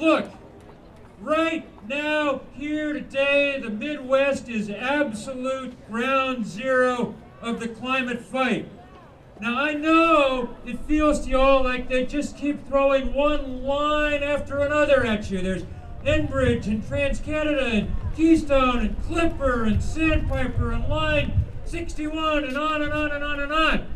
Look, right now, here today, the Midwest is absolute ground zero of the climate fight. Now, I know it feels to you all like they just keep throwing one line after another at you. There's Enbridge and TransCanada and Keystone and Clipper and Sandpiper and Line 61 and on and on and on and on.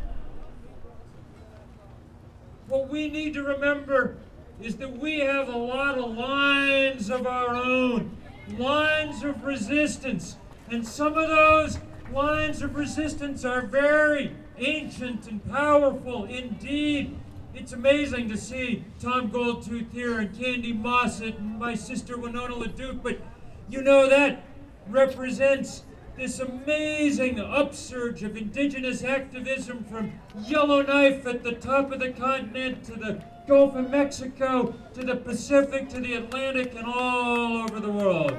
What we need to remember is that we have a lot of lines of our own, lines of resistance, and some of those lines of resistance are very ancient and powerful indeed. It's amazing to see Tom Goldtooth here and Candy Mossett and my sister Winona LaDuke, but you know that represents this amazing upsurge of Indigenous activism from Yellowknife at the top of the continent to the Gulf of Mexico to the Pacific to the Atlantic and all over the world.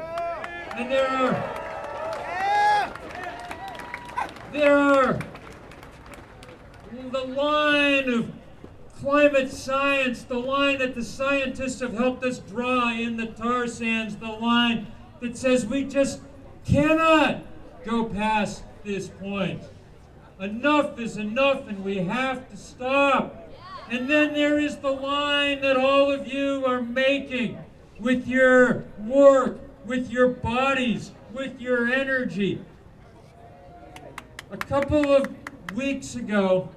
And there are the line of climate science, the line that the scientists have helped us draw in the tar sands, the line that says we just cannot go past this point. Enough is enough and we have to stop. And then there is the line that all of you are making with your work, with your bodies, with your energy. A couple of weeks ago,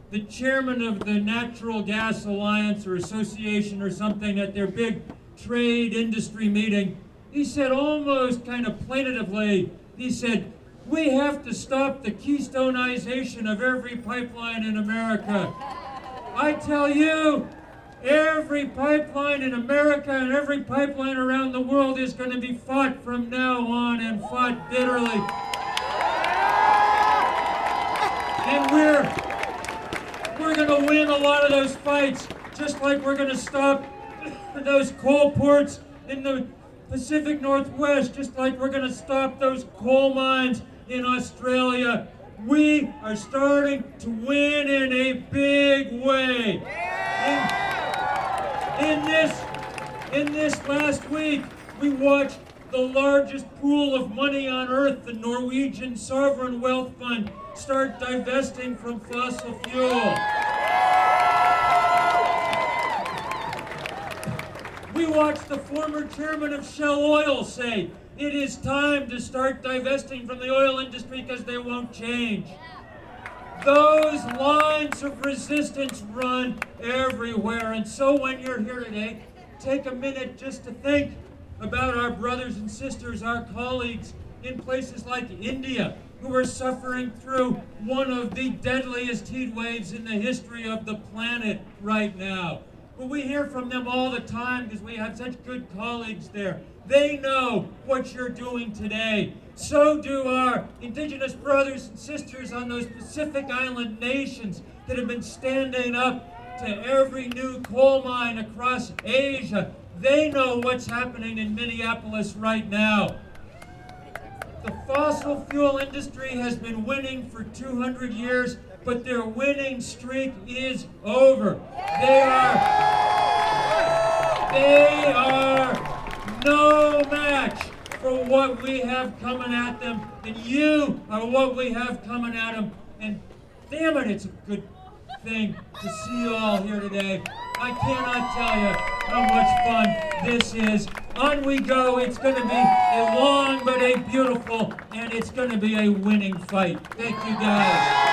the chairman of the Natural Gas Alliance or Association or something at their big trade industry meeting, he said almost kind of plaintively, he said, we have to stop the Keystoneization of every pipeline in America. I tell you, every pipeline in America and every pipeline around the world is going to be fought from now on and fought bitterly. And we're going to win a lot of those fights, just like we're going to stop those coal ports in the Pacific Northwest, just like we're going to stop those coal mines in Australia. We are starting to win in a big way. In this last week, we watched the largest pool of money on earth, the Norwegian Sovereign Wealth Fund, start divesting from fossil fuel. We watched the former chairman of Shell Oil say, it is time to start divesting from the oil industry because they won't change. Those lines of resistance run everywhere. And so when you're here today, take a minute just to think about our brothers and sisters, our colleagues in places like India, who are suffering through one of the deadliest heat waves in the history of the planet right now. But we hear from them all the time because we have such good colleagues there. They know what you're doing today. So do our Indigenous brothers and sisters on those Pacific Island nations that have been standing up to every new coal mine across Asia. They know what's happening in Minneapolis right now. The fossil fuel industry has been winning for 200 years, but their winning streak is over. They are no match for what we have coming at them, and you are what we have coming at them. And damn it, it's a good thing to see you all here today. I cannot tell you how much fun this is. On we go. It's going to be a long but a beautiful, and it's going to be a winning fight. Thank you guys.